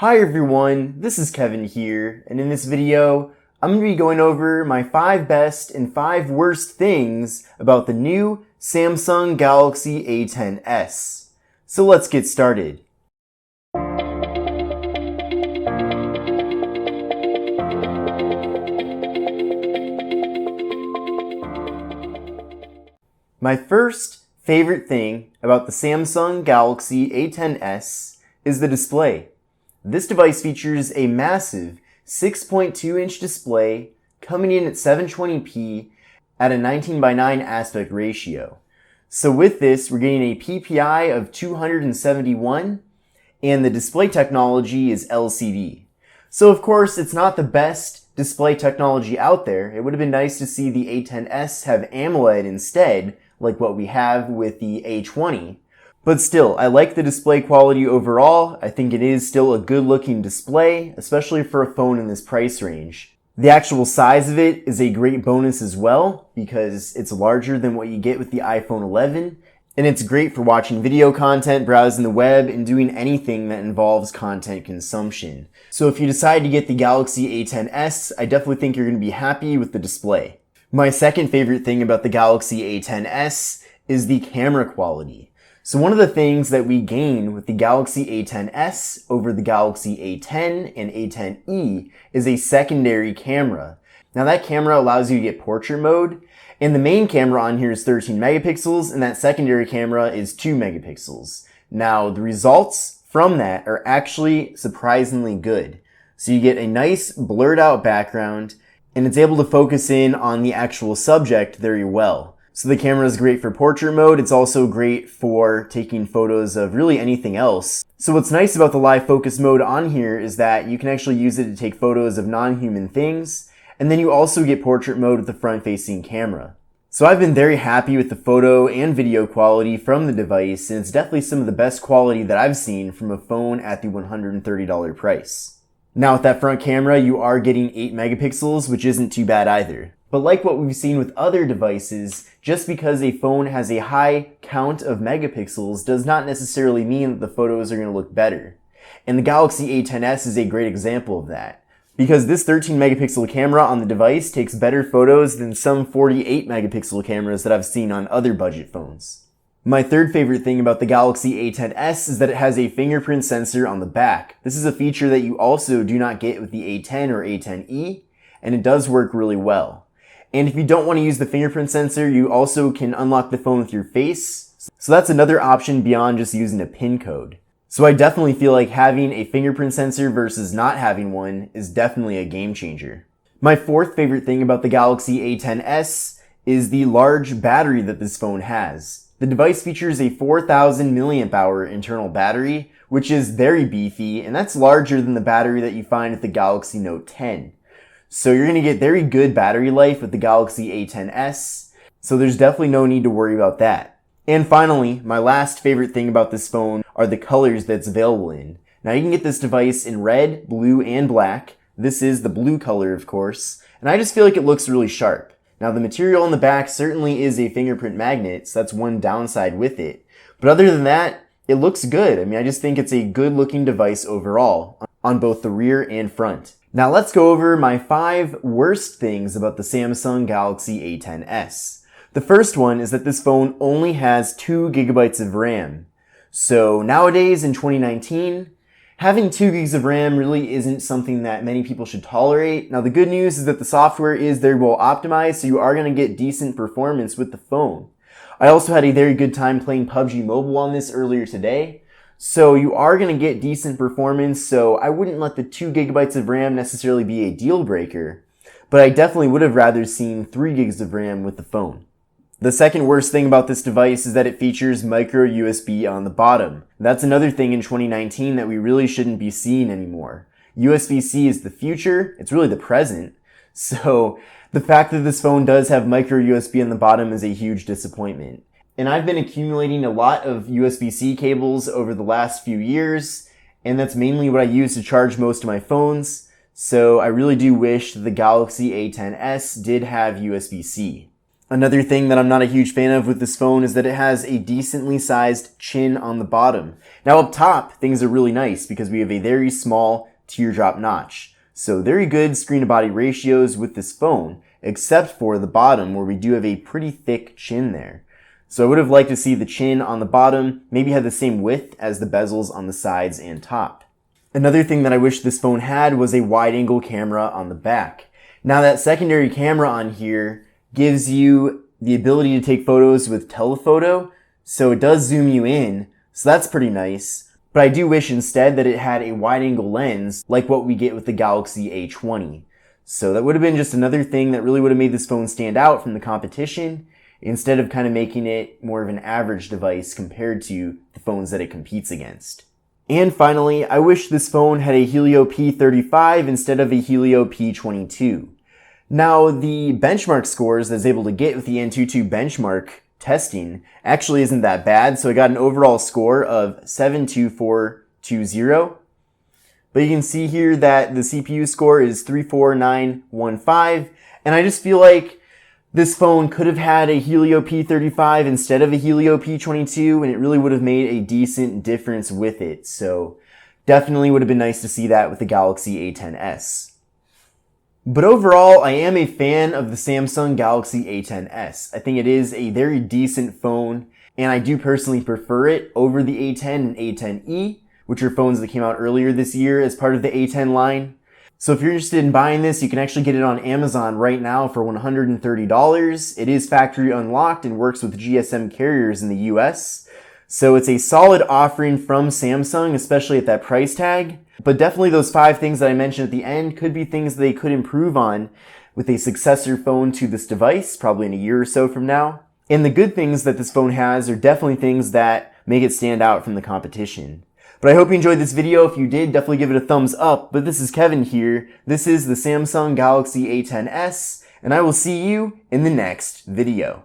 Hi everyone, this is Kevin here, and in this video, I'm going to be going over my 5 best and 5 worst things about the new Samsung Galaxy A10s. So let's get started. My first favorite thing about the Samsung Galaxy A10s is the display. This device features a massive 6.2-inch display coming in at 720p at a 19:9 aspect ratio. So with this, we're getting a PPI of 271, and the display technology is LCD. So of course, it's not the best display technology out there. It would have been nice to see the A10s have AMOLED instead, like what we have with the A20. But still, I like the display quality overall. I think it is still a good looking display, especially for a phone in this price range. The actual size of it is a great bonus as well, because it's larger than what you get with the iPhone 11, and it's great for watching video content, browsing the web, and doing anything that involves content consumption. So if you decide to get the Galaxy A10s, I definitely think you're going to be happy with the display. My second favorite thing about the Galaxy A10s is the camera quality. So one of the things that we gain with the Galaxy A10s over the Galaxy A10 and A10e is a secondary camera. Now that camera allows you to get portrait mode, and the main camera on here is 13 megapixels, and that secondary camera is 2 megapixels. Now the results from that are actually surprisingly good. So you get a nice blurred out background, and it's able to focus in on the actual subject very well. So the camera is great for portrait mode. It's also great for taking photos of really anything else. So what's nice about the live focus mode on here is that you can actually use it to take photos of non-human things, and then you also get portrait mode with the front-facing camera. So I've been very happy with the photo and video quality from the device, and it's definitely some of the best quality that I've seen from a phone at the $130 price. Now with that front camera, you are getting 8 megapixels, which isn't too bad either. But like what we've seen with other devices, just because a phone has a high count of megapixels does not necessarily mean that the photos are going to look better. And the Galaxy A10s is a great example of that, because this 13 megapixel camera on the device takes better photos than some 48 megapixel cameras that I've seen on other budget phones. My third favorite thing about the Galaxy A10s is that it has a fingerprint sensor on the back. This is a feature that you also do not get with the A10 or A10e, and it does work really well. And if you don't want to use the fingerprint sensor, you also can unlock the phone with your face. So that's another option beyond just using a PIN code. So I definitely feel like having a fingerprint sensor versus not having one is definitely a game changer. My fourth favorite thing about the Galaxy A10s is the large battery that this phone has. The device features a 4,000 milliamp hour internal battery, which is very beefy, and that's larger than the battery that you find with the Galaxy Note 10. So you're going to get very good battery life with the Galaxy A10s, so there's definitely no need to worry about that. And finally, my last favorite thing about this phone are the colors that's available in. Now you can get this device in red, blue, and black. This is the blue color, of course, and I just feel like it looks really sharp. Now the material on the back certainly is a fingerprint magnet, so that's one downside with it. But other than that, it looks good. I mean, I just think it's a good looking device overall, on both the rear and front. Now let's go over my 5 worst things about the Samsung Galaxy A10s. The first one is that this phone only has 2 gigabytes of RAM. So nowadays in 2019, having 2 gigs of RAM really isn't something that many people should tolerate. Now the good news is that the software is very well optimized, so you are going to get decent performance with the phone. I also had a very good time playing PUBG Mobile on this earlier today. So you are going to get decent performance, so I wouldn't let the 2 gigabytes of RAM necessarily be a deal breaker, but I definitely would have rather seen 3 gigs of RAM with the phone. The second worst thing about this device is that it features micro USB on the bottom. That's another thing in 2019 that we really shouldn't be seeing anymore. USB-C is the future, it's really the present, so the fact that this phone does have micro USB on the bottom is a huge disappointment. And I've been accumulating a lot of USB-C cables over the last few years, and that's mainly what I use to charge most of my phones, so I really do wish the Galaxy A10s did have USB-C. Another thing that I'm not a huge fan of with this phone is that it has a decently sized chin on the bottom. Now up top, things are really nice because we have a very small teardrop notch. So very good screen to body ratios with this phone, except for the bottom where we do have a pretty thick chin there. So I would have liked to see the chin on the bottom maybe had the same width as the bezels on the sides and top. Another thing that I wish this phone had was a wide angle camera on the back. Now that secondary camera on here gives you the ability to take photos with telephoto, so it does zoom you in, so that's pretty nice. But I do wish instead that it had a wide angle lens like what we get with the Galaxy A20. So that would have been just another thing that really would have made this phone stand out from the competition, instead of kind of making it more of an average device compared to the phones that it competes against. And finally, I wish this phone had a Helio P35 instead of a Helio P22. Now, the benchmark scores that I was able to get with the Antutu benchmark testing actually isn't that bad, so I got an overall score of 72420. But you can see here that the CPU score is 34915, and I just feel like this phone could have had a Helio P35 instead of a Helio P22, and it really would have made a decent difference with it. So definitely would have been nice to see that with the Galaxy A10s. But overall, I am a fan of the Samsung Galaxy A10s. I think it is a very decent phone, and I do personally prefer it over the A10 and A10e, which are phones that came out earlier this year as part of the A10 line. So if you're interested in buying this, you can actually get it on Amazon right now for $130. It is factory unlocked and works with GSM carriers in the US. So it's a solid offering from Samsung, especially at that price tag. But definitely those 5 things that I mentioned at the end could be things they could improve on with a successor phone to this device, probably in a year or so from now. And the good things that this phone has are definitely things that make it stand out from the competition. But I hope you enjoyed this video. If you did, definitely give it a thumbs up. But this is Kevin here. This is the Samsung Galaxy A10s, and I will see you in the next video.